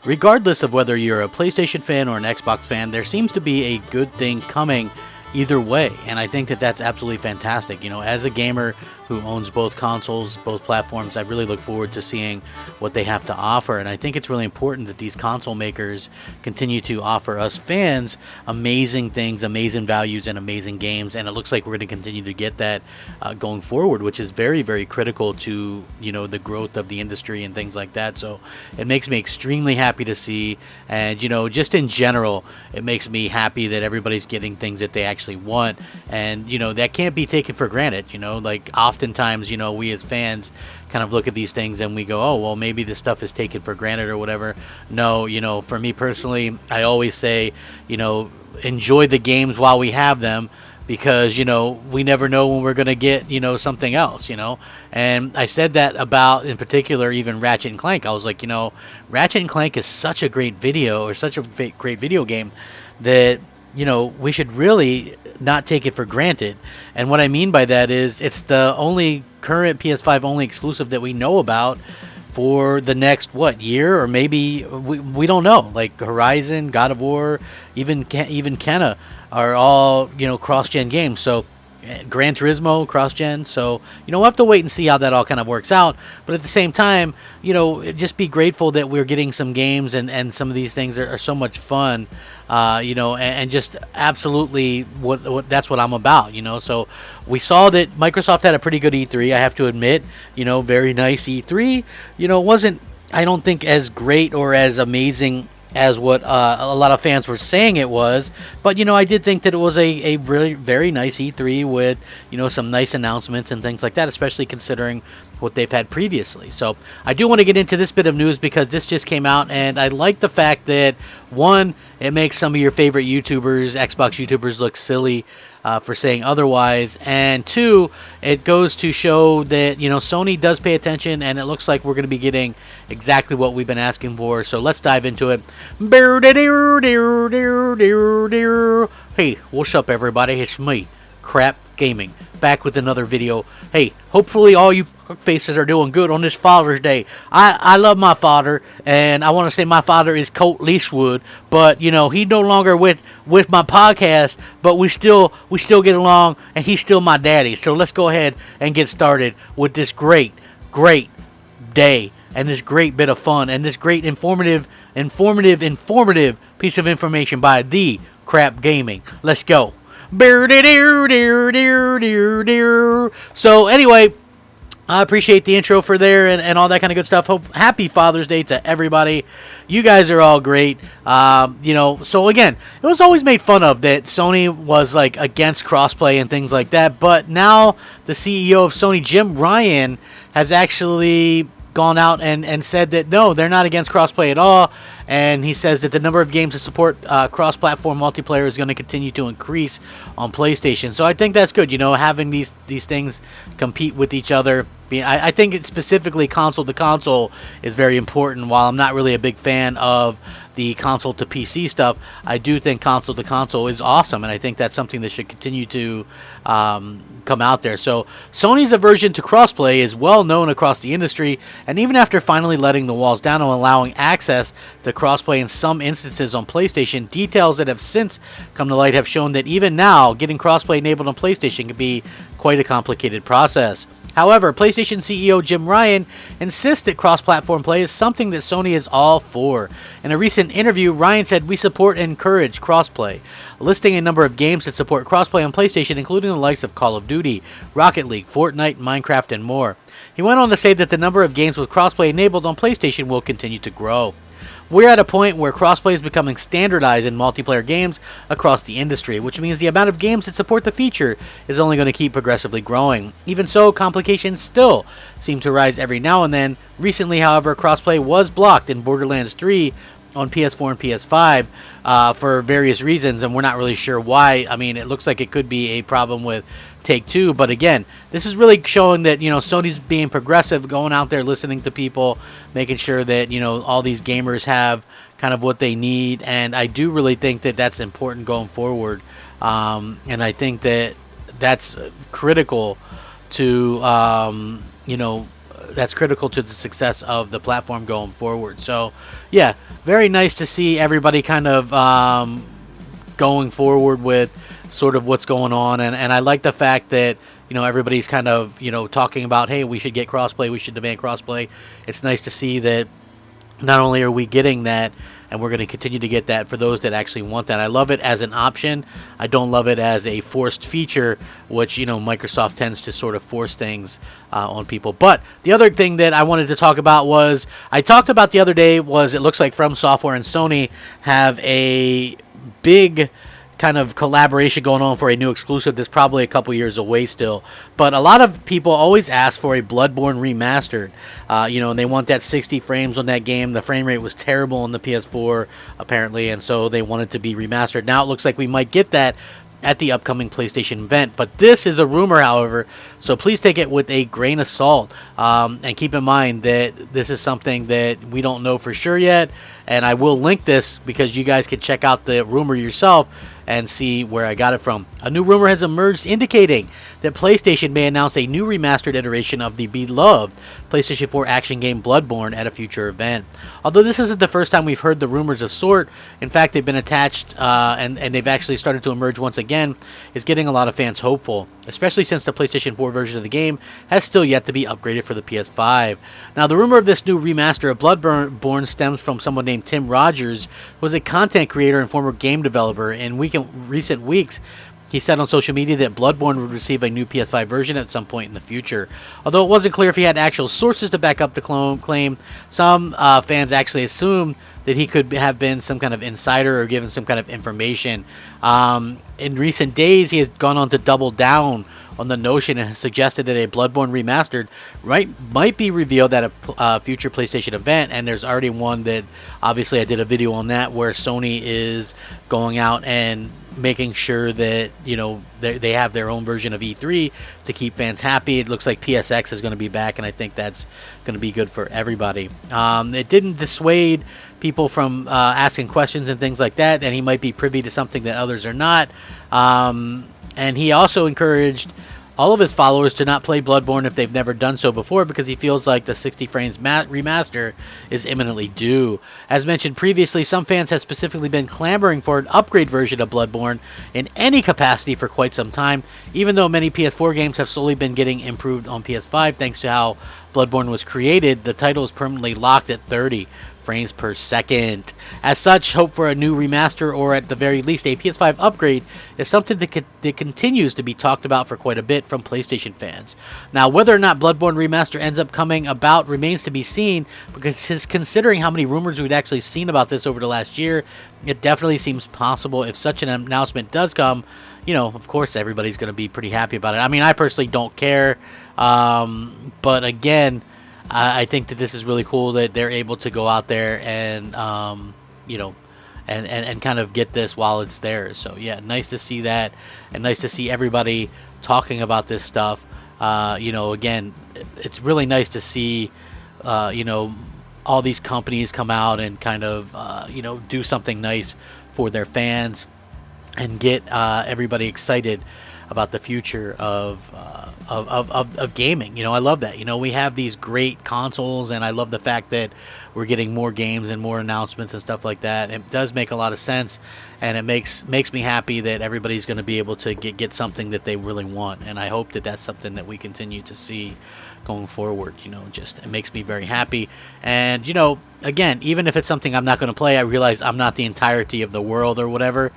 regardless of whether you're a PlayStation fan or an Xbox fan, there seems to be a good thing coming either way, and I think that that's absolutely fantastic. You know, as a gamer who owns both consoles, both platforms, I really look forward to seeing what they have to offer, and I think it's really important that these console makers continue to offer us fans amazing things, amazing values, and amazing games, and it looks like we're going to continue to get that going forward, which is very, very critical to, you know, the growth of the industry and things like that. So it makes me extremely happy to see, and, you know, just in general, it makes me happy that everybody's getting things that they actually want, and, you know, that can't be taken for granted. You know, like, oftentimes, you know, we as fans kind of look at these things and we go, oh, well, maybe this stuff is taken for granted or whatever. No, you know, for me personally, I always say, you know, enjoy the games while we have them, because, you know, we never know when we're going to get, you know, something else, you know. And I said that about, in particular, even Ratchet and Clank. I was like, you know, Ratchet and Clank is such a great such a great video game that, you know, we should really not take it for granted. And what I mean by that is it's the only current PS5 only exclusive that we know about for the next, what, year, or maybe we don't know. Like Horizon, God of War, even Kena are all, you know, cross-gen games. So Gran Turismo, cross-gen. So, you know, we'll have to wait and see how that all kind of works out. But at the same time, you know, just be grateful that we're getting some games, and some of these things are so much fun, you know, and just absolutely what that's what I'm about, you know. So we saw that Microsoft had a pretty good E3, I have to admit, you know, very nice E3. You know, it wasn't, I don't think, as great or as amazing as what a lot of fans were saying it was, but, you know, I did think that it was a really very nice E3 with, you know, some nice announcements and things like that, especially considering what they've had previously. So I do want to get into this bit of news because this just came out, and I like the fact that, one, it makes some of your favorite YouTubers, Xbox YouTubers, look silly for saying otherwise, and two, it goes to show that, you know, Sony does pay attention, and it looks like we're going to be getting exactly what we've been asking for. So let's dive into it. Hey, what's up, everybody? It's me, Crap Gaming, back with another video. Hey, hopefully all you faces are doing good on this Father's Day. I love my father, and I want to say my father is Colt Leasewood, but, you know, he's no longer with my podcast, but we still get along, and he's still my daddy. So let's go ahead and get started with this great day, and this great bit of fun, and this great informative piece of information by the Crap Gaming. Let's go. So anyway, I appreciate the intro for there and all that kind of good stuff. Happy Father's Day to everybody. You guys are all great. You know, so again, it was always made fun of that Sony was like against crossplay and things like that. But now the CEO of Sony, Jim Ryan, has actually gone out and said that no, they're not against crossplay at all. And he says that the number of games that support cross-platform multiplayer is going to continue to increase on PlayStation. So I think that's good, you know, having these things compete with each other. I think it's specifically console to console is very important. While I'm not really a big fan of the console to PC stuff, I do think console to console is awesome, and I think that's something that should continue to come out there. So Sony's aversion to crossplay is well known across the industry, and even after finally letting the walls down and allowing access to crossplay in some instances on PlayStation, details that have since come to light have shown that even now, getting crossplay enabled on PlayStation can be quite a complicated process. However, PlayStation CEO Jim Ryan insists that cross-platform play is something that Sony is all for. In a recent interview, Ryan said, "We support and encourage crossplay," listing a number of games that support crossplay on PlayStation, including the likes of Call of Duty, Rocket League, Fortnite, Minecraft, and more. He went on to say that the number of games with crossplay enabled on PlayStation will continue to grow. We're at a point where crossplay is becoming standardized in multiplayer games across the industry, which means the amount of games that support the feature is only going to keep progressively growing. Even so, complications still seem to rise every now and then. Recently, however, crossplay was blocked in Borderlands 3 on PS4 and PS5 for various reasons, and we're not really sure why. I mean, it looks like it could be a problem with Take-Two, but again, this is really showing that, you know, Sony's being progressive, going out there, listening to people, making sure that, you know, all these gamers have kind of what they need, and I do really think that that's important going forward, and I think that that's critical to, you know, that's critical to the success of the platform going forward. So yeah, very nice to see everybody kind of going forward with sort of what's going on, and I like the fact that everybody's kind of talking about, hey, we should get crossplay, we should demand crossplay. It's nice to see that not only are we getting that, and we're going to continue to get that for those that actually want that. I love it as an option. I don't love it as a forced feature, which Microsoft tends to sort of force things on people. But the other thing that I wanted to talk about was, I talked about the other day, was it looks like From Software and Sony have a big kind of collaboration going on for a new exclusive that's probably a couple years away still. But a lot of people always ask for a Bloodborne remastered, and they want that 60 frames on that game. The frame rate was terrible on the PS4 apparently, and so they want it to be remastered. Now it looks like we might get that at the upcoming PlayStation event, but this is a rumor, however, so please take it with a grain of salt, and keep in mind that this is something that we don't know for sure yet, and I will link this because you guys can check out the rumor yourself and see where I got it from. A new rumor has emerged indicating that PlayStation may announce a new remastered iteration of the beloved PlayStation 4 action game Bloodborne at a future event. Although this isn't the first time we've heard the rumors of sort, in fact they've been attached and they've actually started to emerge once again, is getting a lot of fans hopeful, especially since the PlayStation 4 version of the game has still yet to be upgraded for the PS5. Now the rumor of this new remaster of Bloodborne stems from someone named Tim Rogers, who is a content creator and former game developer. In recent weeks, he said on social media that Bloodborne would receive a new PS5 version at some point in the future. Although it wasn't clear if he had actual sources to back up the claim, some fans actually assumed that he could have been some kind of insider or given some kind of information. In recent days, he has gone on to double down on the notion and has suggested that a Bloodborne remastered might be revealed at a future PlayStation event, and there's already one that, obviously I did a video on that, where Sony is going out and making sure that they have their own version of E3 to keep fans happy. It looks like PSX is going to be back, and I think that's going to be good for everybody. It didn't dissuade people from asking questions and things like that, and he might be privy to something that others are not. And he also encouraged all of his followers to not play Bloodborne if they've never done so before, because he feels like the 60 frames remaster is imminently due. As mentioned previously, some fans have specifically been clamoring for an upgrade version of Bloodborne in any capacity for quite some time, even though many PS4 games have slowly been getting improved on PS5 thanks to how Bloodborne was created. The title is permanently locked at 30 frames per second. As such, hope for a new remaster, or at the very least a PS5 upgrade, is something that continues to be talked about for quite a bit from PlayStation fans. Now, whether or not Bloodborne remaster ends up coming about remains to be seen, because considering how many rumors we'd actually seen about this over the last year, it definitely seems possible. If such an announcement does come, of course everybody's going to be pretty happy about it. I mean, I personally don't care, but again, I think that this is really cool that they're able to go out there and and kind of get this while it's there. So yeah, nice to see that, and nice to see everybody talking about this stuff. Again, it's really nice to see all these companies come out and kind of do something nice for their fans and get everybody excited about the future of gaming. I love that. We have these great consoles, and I love the fact that we're getting more games and more announcements and stuff like that. It does make a lot of sense, and it makes me happy that everybody's going to be able to get something that they really want, and I hope that that's something that we continue to see going forward. It makes me very happy. And again, even if it's something I'm not going to play, I realize I'm not the entirety of the world or whatever.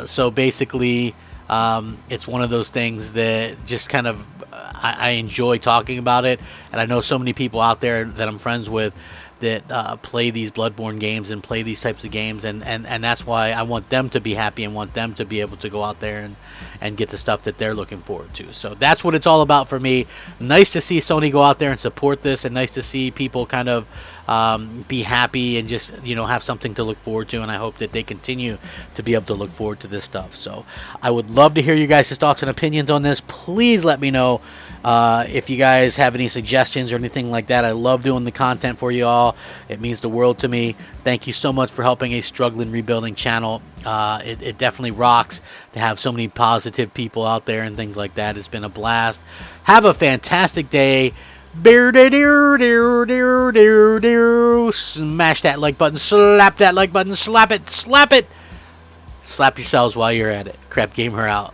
So basically, it's one of those things that just kind of I enjoy talking about it, and I know so many people out there that I'm friends with that play these Bloodborne games and play these types of games, and that's why I want them to be happy and want them to be able to go out there and get the stuff that they're looking forward to. So that's what it's all about for me. Nice to see Sony go out there and support this, and nice to see people kind of be happy and just have something to look forward to, and I hope that they continue to be able to look forward to this stuff. So I would love to hear you guys' thoughts and opinions on this. Please let me know if you guys have any suggestions or anything like that. I love doing the content for you all. It means the world to me. Thank you so much for helping a struggling rebuilding channel. It definitely rocks to have so many positive people out there and things like that. It's been a blast. Have a fantastic day. Smash that like button, slap that like button, slap it, slap it. Slap yourselves while you're at it. Crap Gamer out.